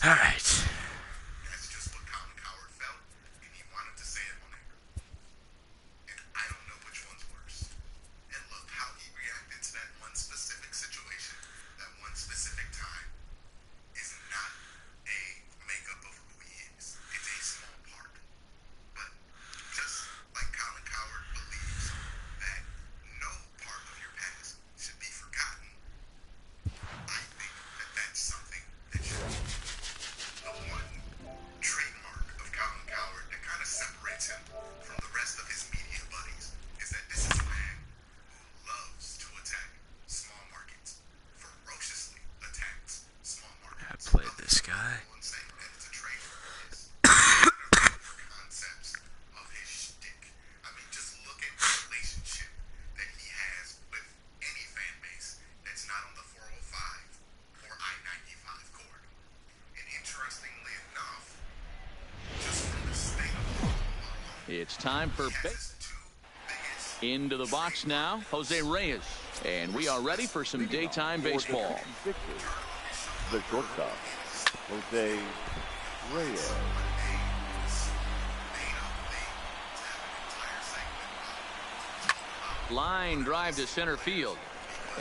All right. That's just what Colin Cowherd felt, and he wanted to say it on air. And I don't know which one's worse. And look, how he reacted to that one specific situation, that one specific time, is not a makeup of who he is. It's a small part. But just like Colin Cowherd believes that no part of your past should be forgotten, I think that that's something that should be the one trademark of Colin Cowherd that kind of separates him from the rest of his media buddies, is that this is a man who loves to attack small markets, ferociously attacks small I markets. played this guy. And saying that it's a trademark of his. Concepts of his shtick. I mean, just look at the relationship that he has with any fan base that's not on the 405 or I-95 corridor. And interestingly enough, just from the state of Oklahoma, It's time for he has his two biggest into the box now, Jose Reyes. And we are ready for some daytime baseball. The shortstop, Jose Reyes. Line drive to center field.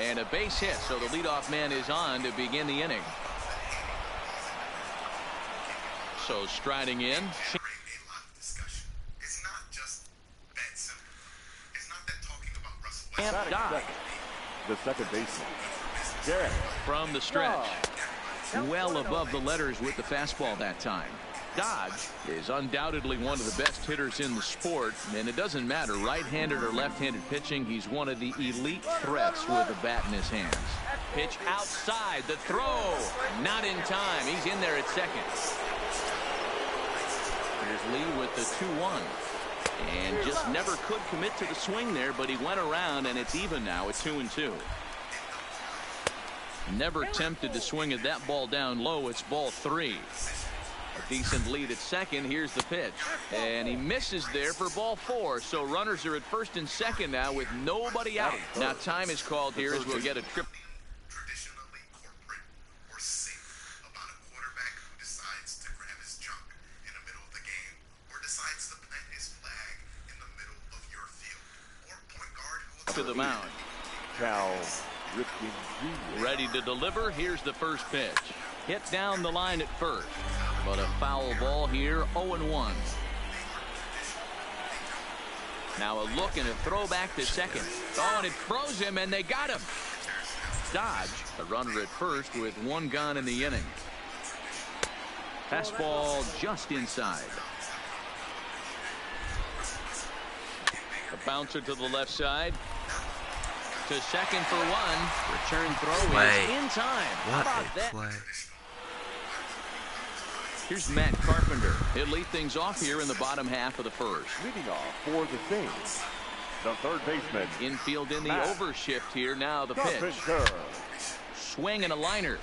And a base hit, so the leadoff man is on to begin the inning. So striding in. a lot of discussion. It's not just that simple. It's not that talking about Russell And Westbrook. Dodge The second baseman, Garrett. from the stretch. Well above the letters with the fastball that time. Dodge is undoubtedly one of the best hitters in the sport, and it doesn't matter right-handed or left-handed pitching. He's one of the elite threats with a bat in his hands. Pitch outside, the throw not in time. He's in there at second. Here's Lee with the 2-1, and just never could commit to the swing there, but he went around, and it's even now at 2-2. Never tempted to swing at that ball down low. It's ball 3. A decent lead at second. Here's the pitch, and he misses there for ball 4. So runners are at first and second now with nobody out. Now time is called here as we'll get a trip. Traditionally corporate or safe about a quarterback who decides to grab his junk in the middle of the game or decides to plant his flag in the middle of your field, or point guard who To the mound. Cal Ripken Jr. Ready to deliver. Here's the first pitch. Hit down the line at first, but a foul ball here. 0-1. Now a look and a throw back to second. Oh, and it froze him, and they got him. Dodge, a runner at first with one gone in the inning. Fastball just inside. A bouncer to the left side. To second for one. Return throw Play. is in time. How What about a that? play. Here's Matt Carpenter. He'll lead things off here in the bottom half of the first. Leading off for the Saints, the third baseman, Infield in the Matt overshift here. Now the pitch. Carpenter. Swing and a liner.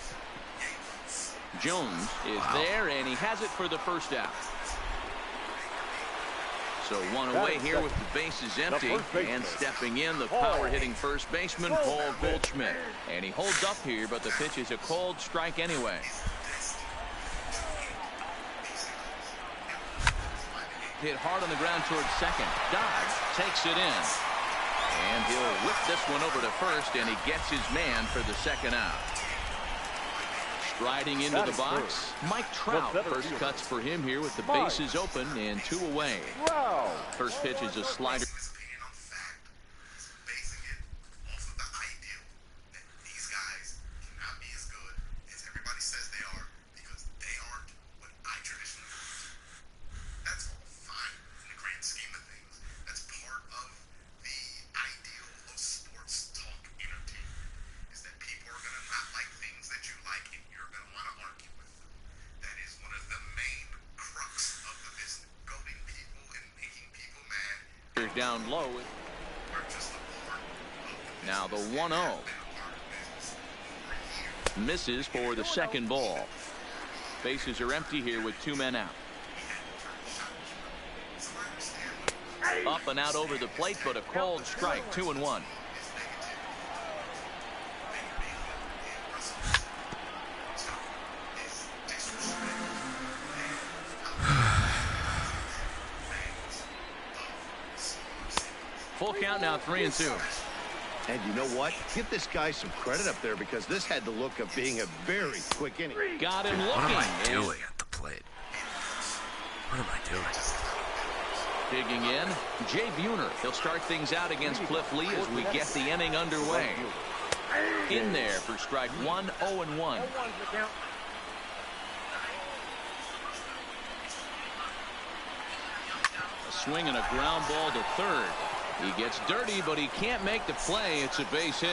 Jones is there, and he has it for the first out. So one away here with the bases empty, and stepping in the power-hitting first baseman, Paul Goldschmidt. And he holds up here, but the pitch is a cold strike anyway. Hit hard on the ground towards second. Dodge takes it in. And he'll whip this one over to first, and he gets his man for the second out. Striding into the box, Mike Trout. First cuts for him here with the bases open and 2 away. Wow. First pitch is a slider. his opinion on fact. He's basing it off of the ideal that these guys cannot be as good as everybody says they are because they aren't what I traditionally want. That's all fine in the grand scheme of things. That's part of the ideal of sports talk entertainment, is that people are going to not like things that you like and you're going to want to argue with them. That is one of the main crux of the business. Goading people and making people mad. Down low. Now the 1-0. Misses for the second ball. Bases are empty here with 2 men out. Up and out over the plate, but a called strike. 2-1. Full count now, 3-2. And you know what? Give this guy some credit up there because this had the look of being a very quick inning. Got him looking. What am I doing at the plate? What am I doing? Digging in, Jay Buhner. He'll start things out against Cliff Lee as we get the inning underway. In there for strike one, 0-1. A swing and a ground ball to third. He gets dirty, but he can't make the play. It's a base hit.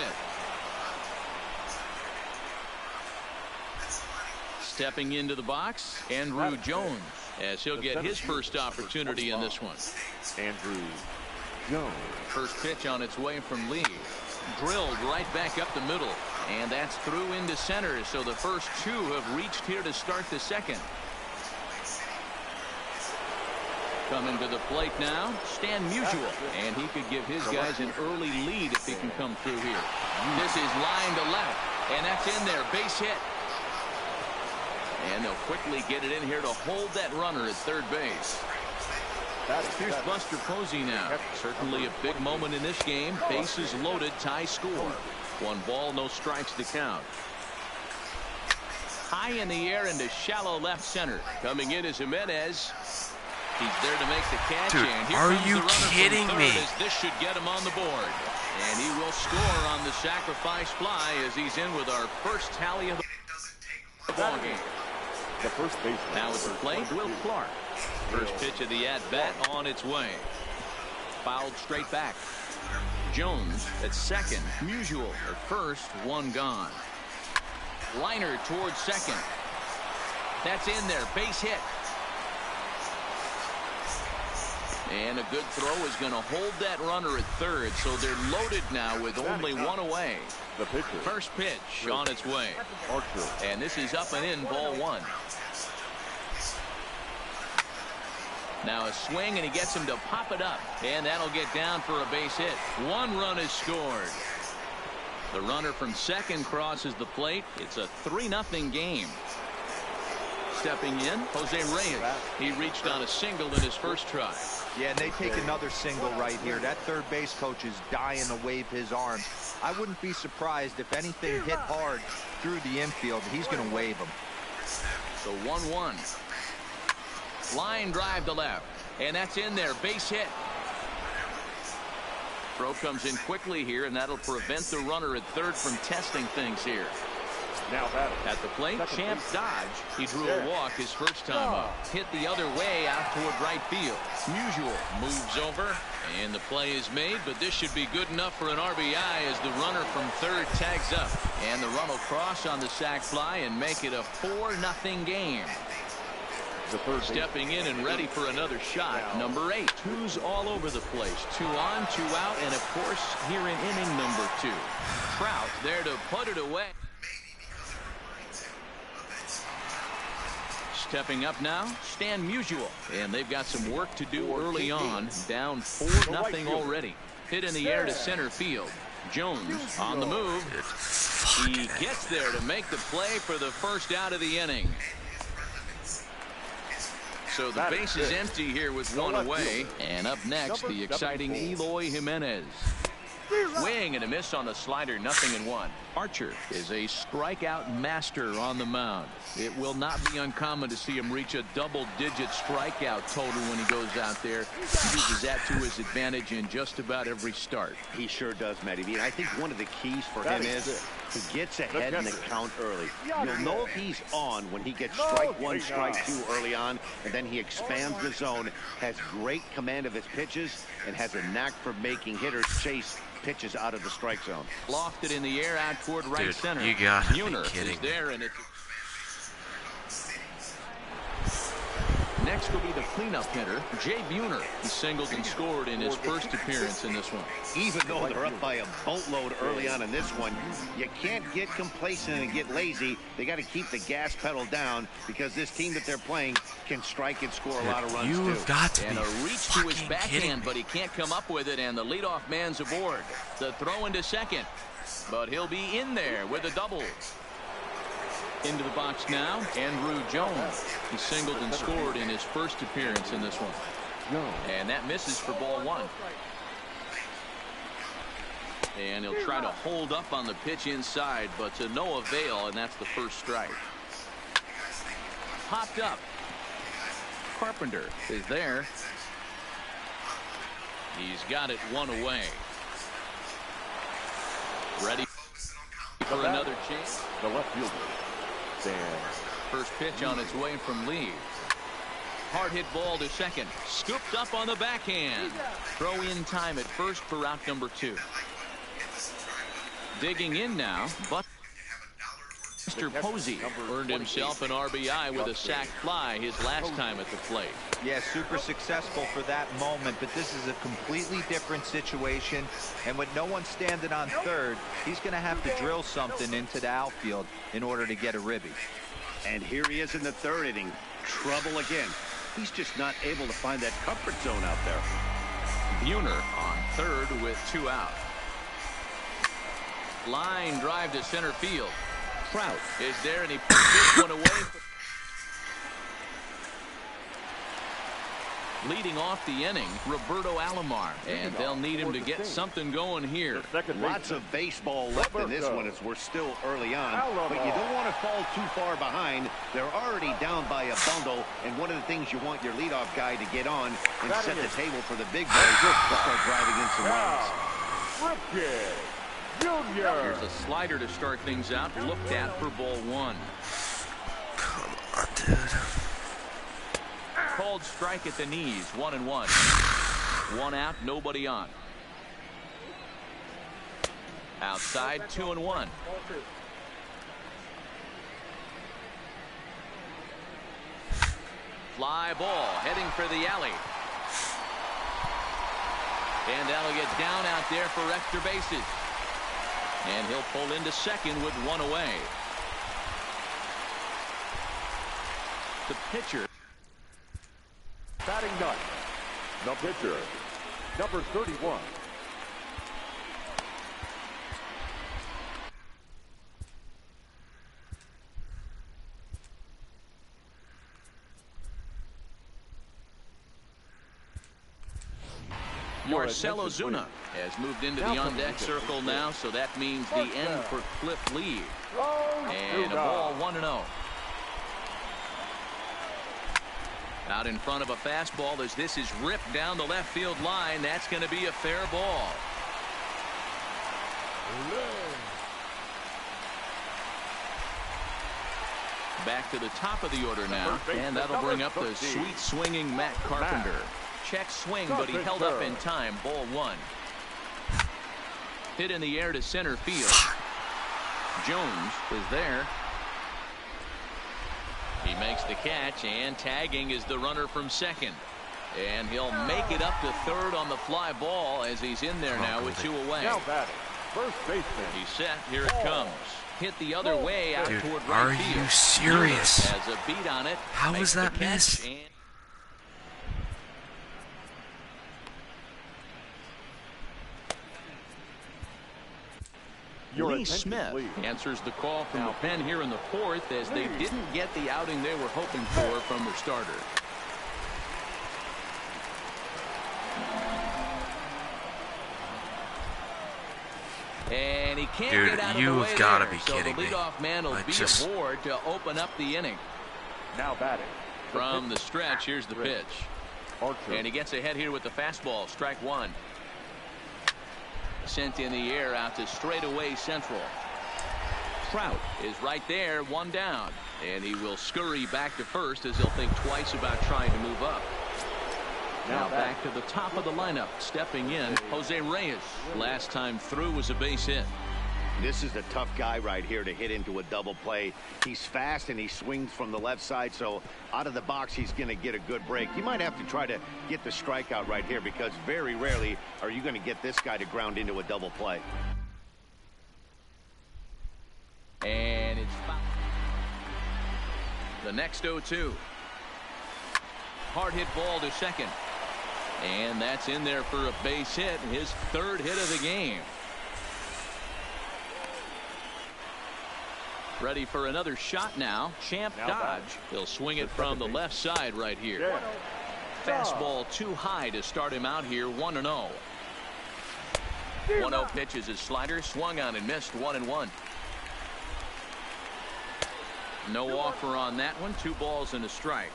Stepping into the box, Andrew Jones, as he'll get his first opportunity in this one. Andrew Jones. First pitch on its way from Lee. Drilled right back up the middle. And that's through into center, so the first two have reached here to start the second. Coming to the plate now, Stan Musial, and he could give his guys an early lead if he can come through here. This is line to left, and that's in there, base hit. And they'll quickly get it in here to hold that runner at third base. Here's Buster Posey now. Certainly a big moment in this game. Bases loaded, tie score. 1 ball, no strikes to count. High in the air into shallow left center. Coming in is Jimenez. He's there to make the catch. Dude, and here are comes you the runner kidding from me? third as this should get him on the board. And he will score on the sacrifice fly as he's in with our first tally of the ball game. The first baseman. Now at the plate, Will Clark. First pitch of the at-bat on its way. Fouled straight back. Jones at second. Musial at first. 1 gone. Liner towards second. That's in there. Base hit. And a good throw is going to hold that runner at third. So they're loaded now with only 1 away. The pitcher. First pitch on its way. Archer. And this is up and in, ball 1. Now a swing, and he gets him to pop it up. And that'll get down for a base hit. 1 run is scored. The runner from second crosses the plate. It's a 3-0 game. Stepping in, Jose Reyes. He reached on a single in his first try. Yeah, and they take another single right here. That third base coach is dying to wave his arms. I wouldn't be surprised if anything hit hard through the infield. He's going to wave them. So 1-1. Line drive to left. And that's in there. Base hit. Throw comes in quickly here, and that'll prevent the runner at third from testing things here. Now batting. At the plate, Champ Dodge. He drew a walk his first time up. Hit the other way out toward right field. Musial moves over, and the play is made, but this should be good enough for an RBI as the runner from third tags up. And the run will cross on the sac fly and make it a 4-0 game. Stepping in and ready for another shot, number 8. 2's all over the place. 2 on, 2 out, and of course here in inning number 2. Trout there to put it away. Stepping up now, Stan Musial, and they've got some work to do early on. Down 4-0 already. Hit in the air to center field. Jones on the move. He gets there to make the play for the first out of the inning. So the base is empty here with 1 away. And up next, the exciting Eloy Jimenez. Swing and a miss on the slider, 0-1. Archer is a strikeout master on the mound. It will not be uncommon to see him reach a double-digit strikeout total when he goes out there. He uses that to his advantage in just about every start. He sure does, Matty. I think one of the keys for him is he gets ahead in the count early. You'll know if he's on when he gets strike 1, strike 2 early on, and then he expands the zone, has great command of his pitches, and has a knack for making hitters chase pitches out of the strike zone. Lofted in the air out toward right center. You gotta be Buhner kidding is there, and it's next will be the cleanup hitter, Jay Buhner. He singled and scored in his first appearance in this one. Even though they're up by a boatload early on in this one, you can't get complacent and get lazy. They got to keep the gas pedal down because this team that they're playing can strike and score a lot of runs You've got to and be a reach to his fucking backhand, kidding but he can't come up with it, and the leadoff man's aboard. The throw into second, but he'll be in there with a double. Into the box now, Andrew Jones. He singled and scored in his first appearance in this one. And that misses for ball 1. And he'll try to hold up on the pitch inside, but to no avail, and that's the first strike. Popped up. Carpenter is there. He's got it one away. Ready for another chance. The left fielder, Dan. First pitch on its way from Lee. Hard hit ball to second. Scooped up on the backhand. Throw in time at first for out number 2. Digging in now, but Mr. Posey earned himself an RBI with a sac fly his last time at the plate. Yeah, super successful for that moment, but this is a completely different situation. And with no one standing on third, he's going to have to drill something into the outfield in order to get a ribby. And here he is in the third inning. Trouble again. He's just not able to find that comfort zone out there. Buhner on third with 2 out. Line drive to center field. Trout is there, and he puts this one away. Leading off the inning, Roberto Alomar, and they'll need him to get something going here. Lots of baseball left in this one as we're still early on, but you don't want to fall too far behind. They're already down by a bundle, and one of the things you want your leadoff guy to get on and set the table for the big boys to start driving in some runs. Here's a slider to start things out, looked at for ball 1. Come on, dude. Called strike at the knees, 1-1. 1 out, nobody on. Outside, 2-1. Fly ball heading for the alley. And that'll get down out there for extra bases. And he'll pull into second with 1 away. The pitcher. Batting ninth, the pitcher, number 31. Marcell Ozuna has moved into the on-deck circle now, so that means the end for Cliff Lee. And a ball, 1-0. Out in front of a fastball as this is ripped down the left field line. That's going to be a fair ball. Back to the top of the order now, and that'll bring up the sweet swinging Matt Carpenter. Check swing, but he held up in time. Ball 1. Hit in the air to center field. Jones is there. He makes the catch, and tagging is the runner from second. And he'll make it up to third on the fly ball as he's in there now with 2 away. Now batting, first baseman. He's set. Here it comes. Hit the other way out Dude, toward right field. are you serious? Has a beat on it. How was that missed? Lee Smith answers the call from the pen here in the 4th as they didn't get the outing they were hoping for from their starter. And he can't get out of the way you've got to there, be so kidding the me. leadoff man will be aboard to open up the inning. Now batting. From the stretch, here's the pitch. And he gets ahead here with the fastball. Strike 1. Sent in the air out to straightaway central. Trout is right there, 1 down. And he will scurry back to first as he'll think twice about trying to move up. Now back to the top of the lineup. Stepping in, Jose Reyes. Last time through was a base hit. This is a tough guy right here to hit into a double play. He's fast and he swings from the left side, so out of the box he's going to get a good break. You might have to try to get the strikeout right here because very rarely are you going to get this guy to ground into a double play. And it's the next 0-2. Hard hit ball to second. And that's in there for a base hit, his 3rd hit of the game. Ready for another shot now. Champ Dodge. He'll swing it from the left side right here. Fastball too high to start him out here. 1-0. 1-0 pitch is his slider, swung on and missed, 1-1. No offer on that one. 2 balls and a strike.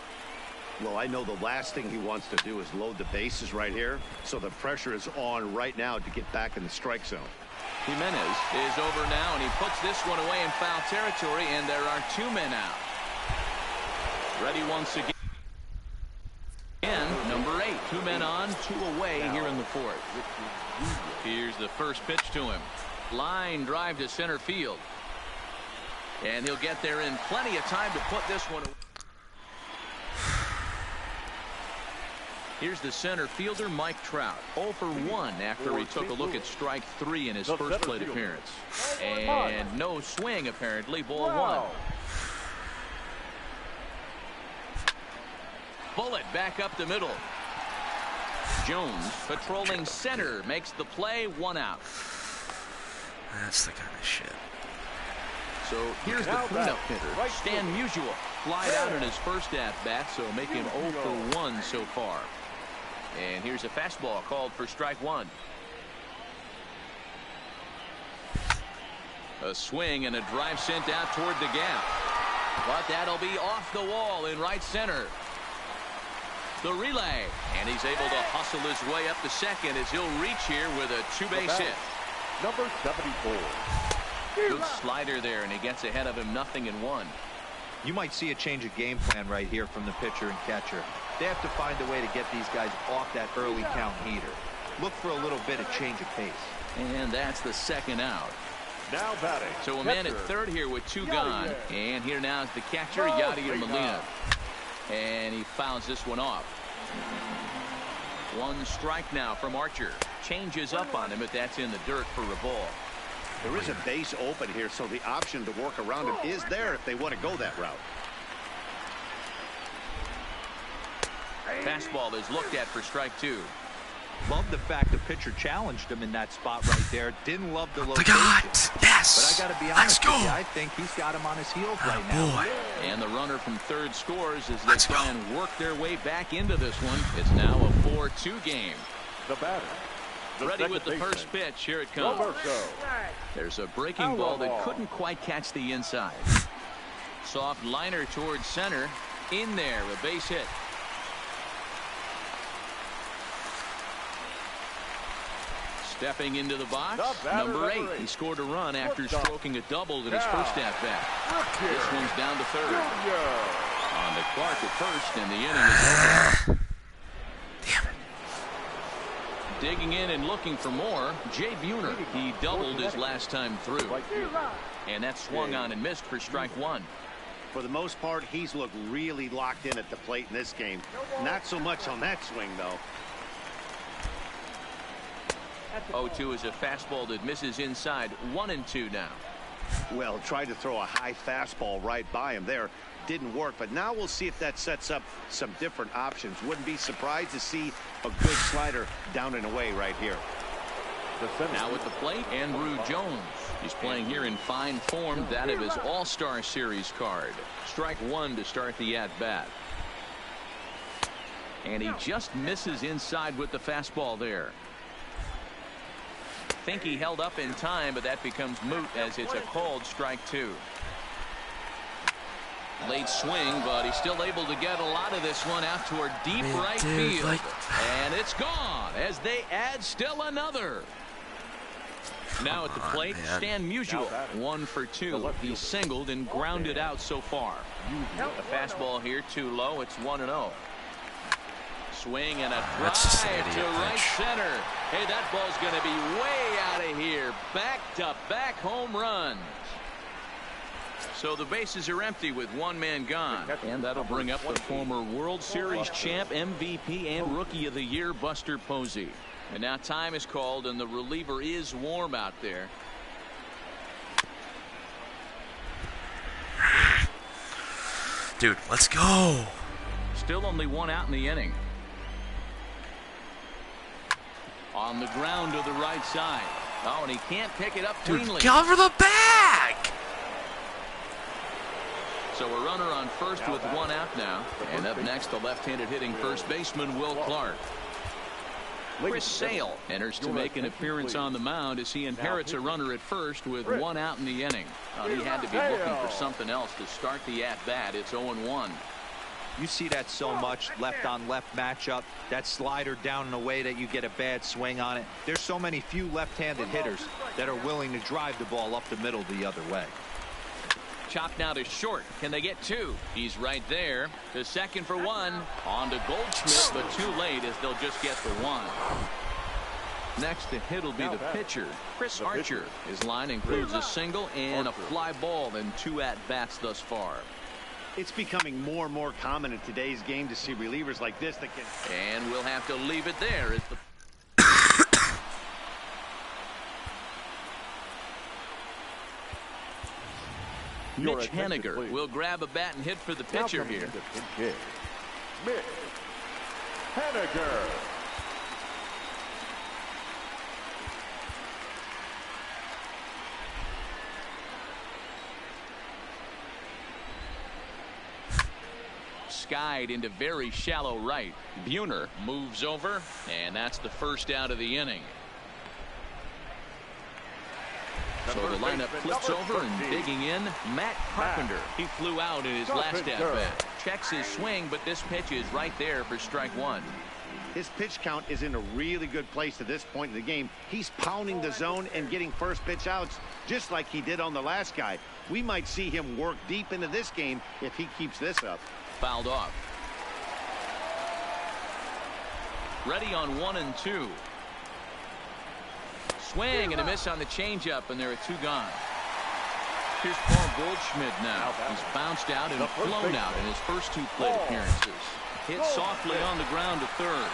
Well, I know the last thing he wants to do is load the bases right here, so the pressure is on right now to get back in the strike zone. Jimenez is over now, and he puts this one away in foul territory, and there are 2 men out. Ready once again. Number 8. 2 men on, 2 away here in the 4th. Here's the first pitch to him. Line drive to center field. And he'll get there in plenty of time to put this one away. Here's the center fielder, Mike Trout. 0 for 1 after he took a look at strike 3 in his first plate appearance. And no swing, apparently. Ball 1. Bullet back up the middle. Jones patrolling center makes the play. 1 out. That's the kind of shit. So here's the cleanup hitter, Stan Musial. Flied out in his first at-bat, so making 0 for 1 so far. And here's a fastball called for strike 1. A swing and a drive sent out toward the gap. But that'll be off the wall in right center. The relay, and he's able to hustle his way up to second as he'll reach here with a 2-base hit. Number 74. Good slider there, and he gets ahead of him 0-1. You might see a change of game plan right here from the pitcher and catcher. They have to find a way to get these guys off that early count heater. Look for a little bit of change of pace. And that's the 2nd out. Now batting. So a man at 3rd here with 2 gone. And here now is the catcher, Yadier Molina. And he fouls this one off. 1 strike now from Archer. Changes up on him, but that's in the dirt for a ball. There is a base open here, so the option to work around him is there if they want to go that route. Fastball is looked at for strike 2. Love the fact the pitcher challenged him in that spot right there. Didn't love the location. Yes. But I got to be honest with you, I think he's got him on his heels right now. Boy. And the runner from 3rd scores as they try and work their way back into this one. It's now a 4-2 game. The batter. Ready with the first pitch. Here it comes. Roberto. There's a breaking ball that couldn't quite catch the inside. Soft liner towards center. In there, a base hit. Stepping into the box, number 8. He scored a run after stroking a double in his first at-bat. This one's down to 3rd. On to Clark at 1st, and the inning is over. Damn it. Digging in and looking for more, Jay Buhner. He doubled his last time through. And that swung on and missed for strike 1. For the most part, he's looked really locked in at the plate in this game. Not so much on that swing, though. 0-2 is a fastball that misses inside. 1-2 now. Well, tried to throw a high fastball right by him there. Didn't work, but now we'll see if that sets up some different options. Wouldn't be surprised to see a good slider down and away right here. Now at the plate, Andruw Jones. He's playing here in fine form, that of his All-Star Series card. Strike 1 to start the at-bat. And he just misses inside with the fastball there. Think he held up in time, but that becomes moot as it's a called strike 2. Late swing, but he's still able to get a lot of this one out toward deep right field. And it's gone as they add still another. Now at the plate, Stan Musial, 1 for 2. He's singled and grounded out so far. A fastball here too low. It's 1-0. Swing and a drive to right center. Hey, that ball's going to be way out of here. Back-to-back home runs. So the bases are empty with 1 man gone. And that'll bring up the former World Series champ, MVP, and Rookie of the Year, Buster Posey. And now time is called, and the reliever is warm out there. Dude, let's go. Still only 1 out in the inning. On the ground to the right side. Oh, and he can't pick it up cleanly. Cover the bag. So a runner on first with 1 out now. And up next, the left-handed hitting first baseman, Will Clark. Chris Sale enters to make an appearance on the mound as he inherits a runner at first with one out in the inning. He had to be looking for something else to start the at-bat. It's 0-1. You see that so much, left-on-left matchup. That slider down in a way that you get a bad swing on it. There's so many few left-handed hitters that are willing to drive the ball up the middle the other way. Chopped now to short. Can they get two? He's right there. The second for one. On to Goldschmidt, but too late as they'll just get the one. Next to hit will be the pitcher, Chris Archer. His line includes a single and a fly ball in 2 at-bats thus far. It's becoming more and more common in today's game to see relievers like this that can. And we'll have to leave it there as the Mitch Haniger will grab a bat and hit for the pitcher here. Mitch Haniger. Skied into very shallow right. Buhner moves over, and that's the first out of the inning. So the lineup flips over and digging in, Matt Carpenter. He flew out in his last at-bat. Checks his swing, but this pitch is right there for strike one. His pitch count is in a really good place at this point in the game. He's pounding the zone and getting first pitch outs just like he did on the last guy. We might see him work deep into this game if he keeps this up. Fouled off. Ready on 1-2. Swing and a miss on the changeup, and there are 2 gone. Here's Paul Goldschmidt now. He's bounced out and flown out in his first 2 plate appearances. Hit softly on the ground to third.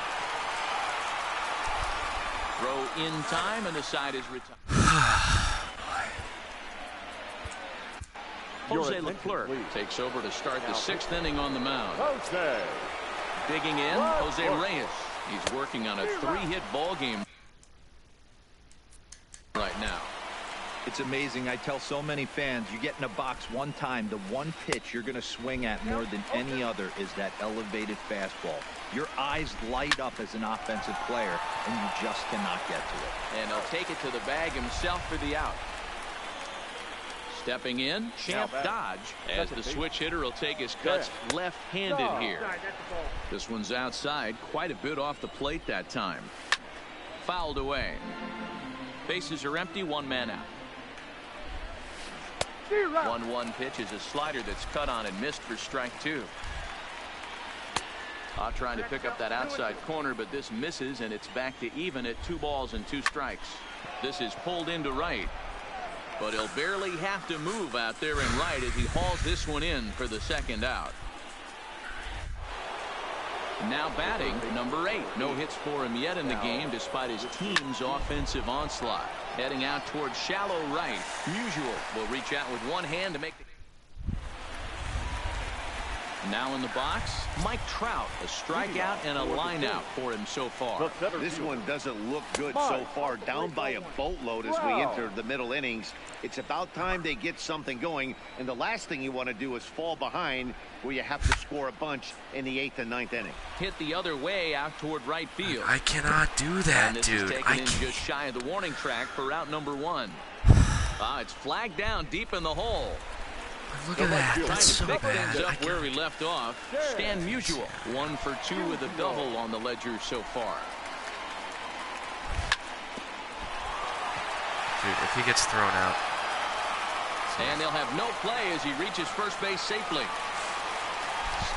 Throw in time, and the side is retired. Jose Leclerc takes over to start the 6th inning on the mound. Digging in, Jose Reyes. He's working on a 3-hit ball game right now. It's amazing. I tell so many fans, you get in a box one time, the one pitch you're going to swing at more than any other is that elevated fastball. Your eyes light up as an offensive player, and you just cannot get to it. And he'll take it to the bag himself for the out. Stepping in, Champ Dodge, as the switch hitter will take his cuts left-handed here. This one's outside, quite a bit off the plate that time. Fouled away. Bases are empty, 1 man out. 1-1 pitch is a slider that's cut on and missed for strike 2. Trying to pick up that outside corner, but this misses, and it's back to even at 2 balls and 2 strikes. This is pulled into right. But he'll barely have to move out there in right as he hauls this one in for the 2nd out. Now batting, number 8. No hits for him yet in the game despite his team's offensive onslaught. Heading out towards shallow right. Musial will reach out with one hand to make the... Now in the box, Mike Trout. A strikeout and a line out for him so far. This one doesn't look good so far. Down by a boatload as we enter the middle innings. It's about time they get something going. And the last thing you want to do is fall behind where you have to score a bunch in the 8th and 9th inning. Hit the other way out toward right field. I cannot do that, and this dude. Is taken in just shy of the warning track for out number 1. It's flagged down deep in the hole. Look at that. That's so pick bad. things up where he left off. Stan Musial, 1 for 2 with a double on the ledger so far. Dude, if he gets thrown out. And they'll have no play as he reaches first base safely.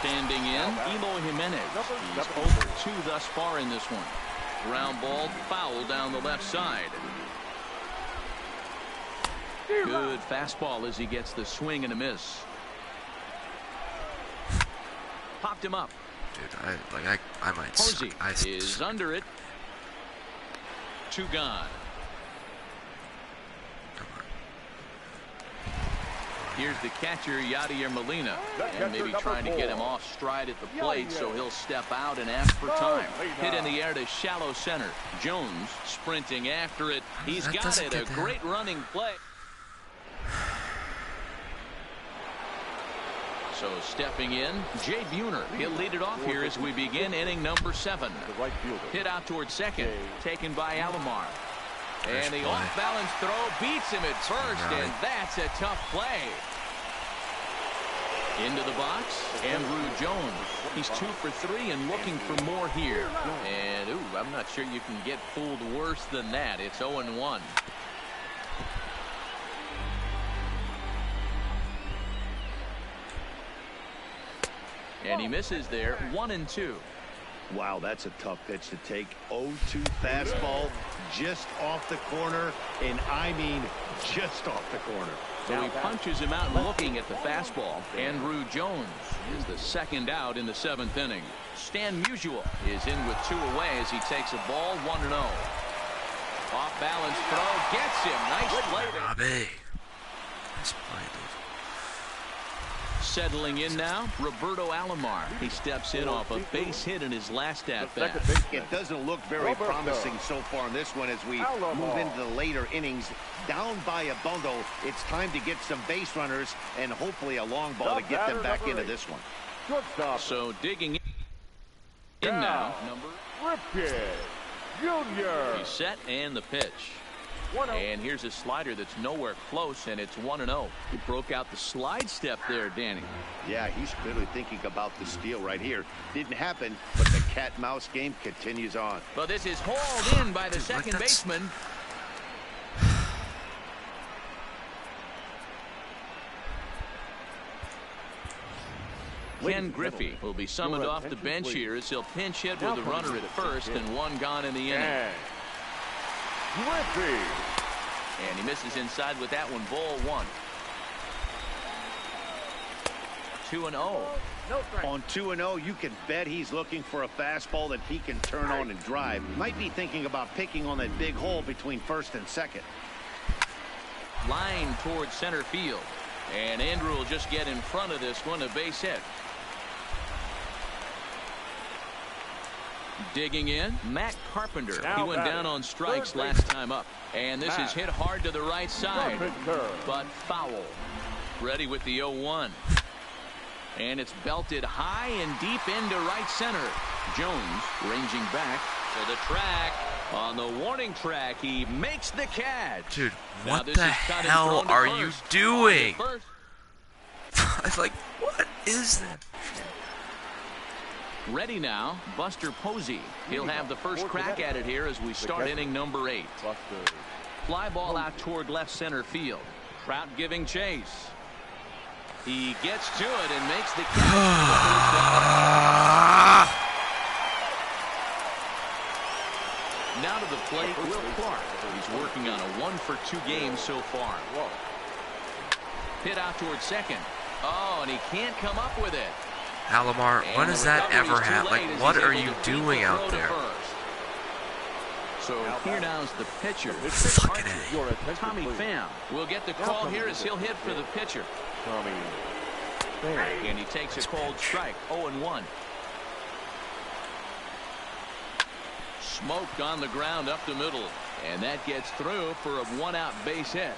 Standing in, Eloy Jimenez. He's 0 for 2 thus far in this one. Ground ball foul down the left side. Good fastball as he gets the swing and a miss. Popped him up. Dude, I might. Posey is under it. 2 gone. Come on. Here's the catcher, Yadier Molina, and maybe trying to get him off stride at the plate, so he'll step out and ask for time. Hit in the air to shallow center. Jones sprinting after it. He's got it. A great running play. So stepping in, Jay Buhner. He'll lead it off here as we begin inning number 7. The right fielder. Hit out towards second, taken by Alomar. Nice And the play. off-balance throw beats him at first, Right. and that's a tough play. Into the box, Andrew Jones. He's 2 for 3 and looking for more here. And, ooh, I'm not sure you can get fooled worse than that. It's 0-1. And he misses there, 1-2. Wow, that's a tough pitch to take. 0-2 fastball just off the corner, and I mean just off the corner. So he punches him out looking at the fastball. Andrew Jones is the second out in the 7th inning. Stan Musial is in with 2 away as he takes a ball 1-0. Off balance throw gets him. Nice play there. Robbie. Nice play, dude. Settling in now, Roberto Alomar. He steps in off a base hit in his last at-bat. It doesn't look very promising so far in this one as we move into the later innings. Down by a bundle, it's time to get some base runners and hopefully a long ball to get them back into this one. Shortstop. So digging in now. Ripken Jr. He's set and the pitch. And here's a slider that's nowhere close, and it's 1-0. He broke out the slide step there, Danny. Yeah, he's clearly thinking about the steal right here. Didn't happen, but the cat-mouse game continues on. Well, this is hauled in by the Dude, second that's- baseman. Ken Griffey will be summoned off the bench here as he'll pinch hit with a runner at first and 1 gone in the inning. And Griffey. And he misses inside with that one, ball 1. 2-0. On 2-0, you can bet he's looking for a fastball that he can turn on and drive. Might be thinking about picking on that big hole between first and second. Line towards center field. And Andrew will just get in front of this one, a base hit. Digging in, Matt Carpenter. He went down on strikes last time up. And this is hit hard to the right side, but foul. Ready with the 0-1. And it's belted high and deep into right center. Jones ranging back to the track. On the warning track, he makes the catch. Dude, Now what this the is cut and hell thrown to are first. you On to doing? first. I was like, what is that? Ready now, Buster Posey. He'll have the first crack at it here as we start inning number 8. Fly ball out toward left center field. Trout giving chase. He gets to it and makes the catch. Now to the plate, Will Clark. He's working on a 1-for-2 game so far. Hit out towards second. Oh, and he can't come up with it. Alomar, when does that ever happen? Like, what are you doing out there? So here now's the pitcher. Fucking A. Your attention, Tommy please. Pham will get the call here as he'll hit for the pitcher. Tommy Pham. And he takes a cold strike. 0-1. Smoked on the ground up the middle. And that gets through for a 1-out base hit.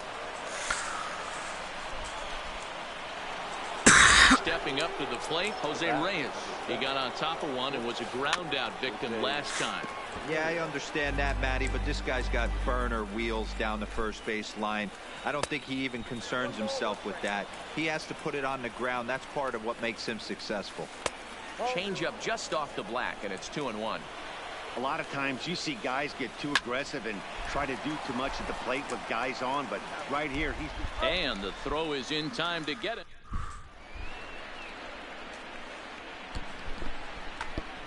Stepping up to the plate, Jose Reyes. He got on top of one and was a ground out victim last time. Yeah, I understand that, Matty, but this guy's got burner wheels down the first base line. I don't think he even concerns himself with that. He has to put it on the ground. That's part of what makes him successful. Change up just off the black, and it's 2-1. A lot of times you see guys get too aggressive and try to do too much at the plate with guys on, but right here he's... And the throw is in time to get it.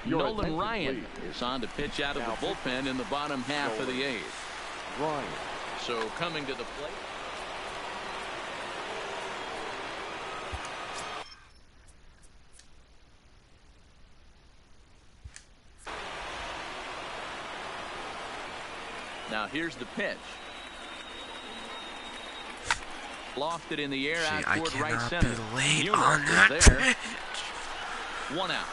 Nolan Ryan is on to pitch out of the bullpen in the bottom half of the 8th. Ryan. So coming to the plate. Now here's the pitch. Lofted in the air See, out I toward right cannot center. be late Mueller on is that there. pitch. 1 out.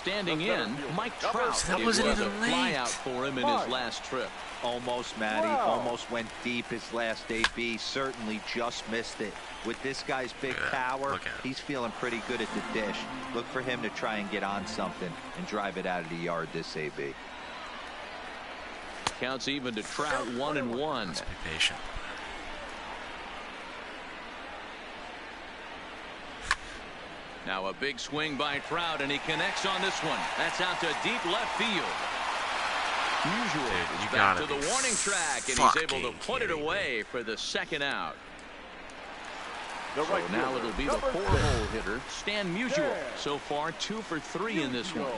standing in, Mike Trout. So that It wasn't was even a late. flyout for him in his last trip. Almost, Matty. Almost went deep his last AB. Certainly just missed it. With this guy's big power, he's feeling pretty good at the dish. Look for him to try and get on something and drive it out of the yard this AB. Counts even to Trout, 1-1. Let's be patient. Now a big swing by Trout, and he connects on this one. That's out to deep left field. Usual is back to the warning track, and he's able to put it away for the second out. So now it'll be the 4-hole hitter, Stan Musial. So far, 2 for 3 in this one.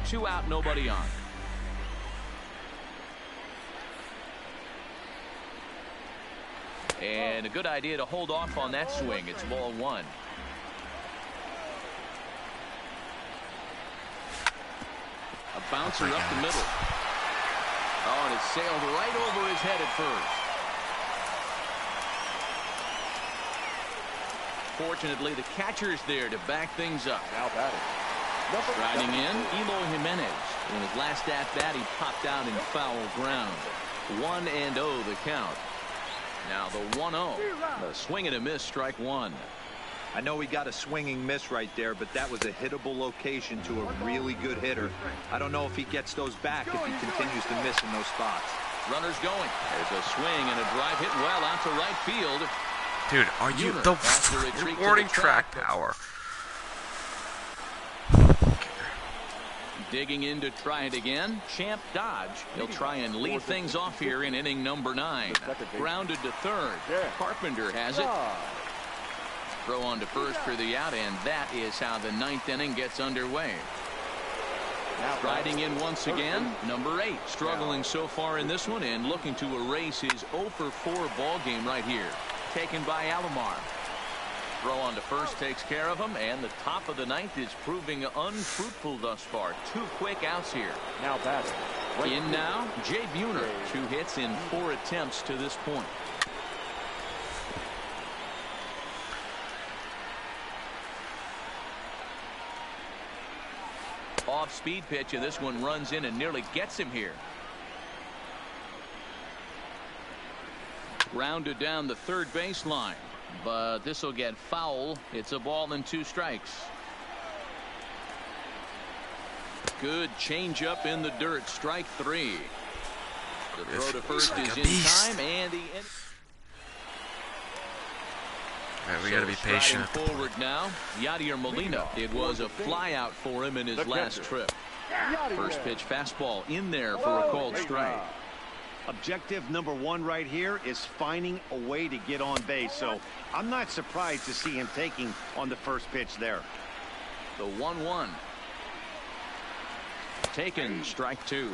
2 out, nobody on. And a good idea to hold off on that swing. It's ball 1. A bouncer up the middle. Oh, and it sailed right over his head at first. Fortunately, the catcher's there to back things up. Now batting. Riding in, Eloy Jimenez. In his last at-bat, he popped out in foul ground. 1-0 the count. Now the 1-0. A swing and a miss, strike 1. I know he got a swinging miss right there, but that was a hittable location to a really good hitter. I don't know if he gets those back if he continues to miss in those spots. Runners going. There's a swing and a drive hit well out to right field. Dude, are you the warning track power? Digging in to try it again. Champ Dodge. He'll try and lead things off here in inning number 9. Grounded to third. Carpenter has it. Throw on to first for the out, and that is how the 9th inning gets underway. Riding in once again, number 8, struggling so far in this one and looking to erase his 0 for 4 ball game right here. Taken by Alomar. Throw on to first takes care of him, and the top of the 9th is proving unfruitful thus far. 2 quick outs here. Now batting. In now, Jay Buhner. 2 hits in 4 attempts to this point. Off-speed pitch, and this one runs in and nearly gets him here. Rounded down the third baseline, but this will get foul. It's a ball and 2 strikes. Good changeup in the dirt. Strike 3. The throw to first is in time, and the We got to be patient. Forward now, Yadier Molina. It was a flyout for him in his last trip. First pitch fastball in there for a called strike. Objective number 1 right here is finding a way to get on base. So I'm not surprised to see him taking on the first pitch there. The 1-1. Taken, strike 2.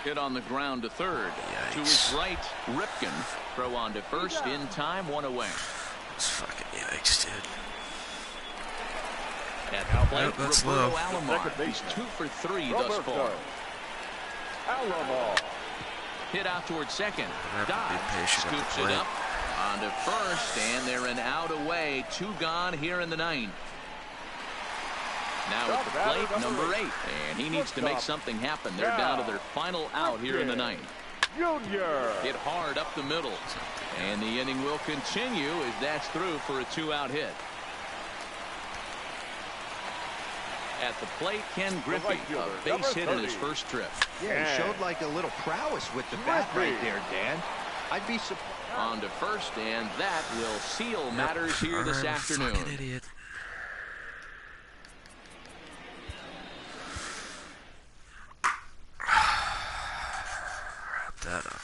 Hit on the ground to third. Yikes. To his right, Ripken. Throw on to first in time, 1 away. It's fucking yikes, dude. At the plate, that's Roberto low. Alomar. He's 2 for 3 thus far. Alomar. Hit out towards second. Dodge scoops it up on to first, and they're an out away. 2 gone here in the 9th. Now at the plate, number 8, and he needs to make something happen. They're down to their final out here in the 9th. Junior. Hit hard up the middle, and the inning will continue as that's through for a 2-out hit. At the plate, Ken Griffey, a base hit in his first trip. Yeah, he showed like a little prowess with the bat right there, Dan. I'd be surprised. On to first, and that will seal matters here this afternoon. Fucking idiot. Wrap that up.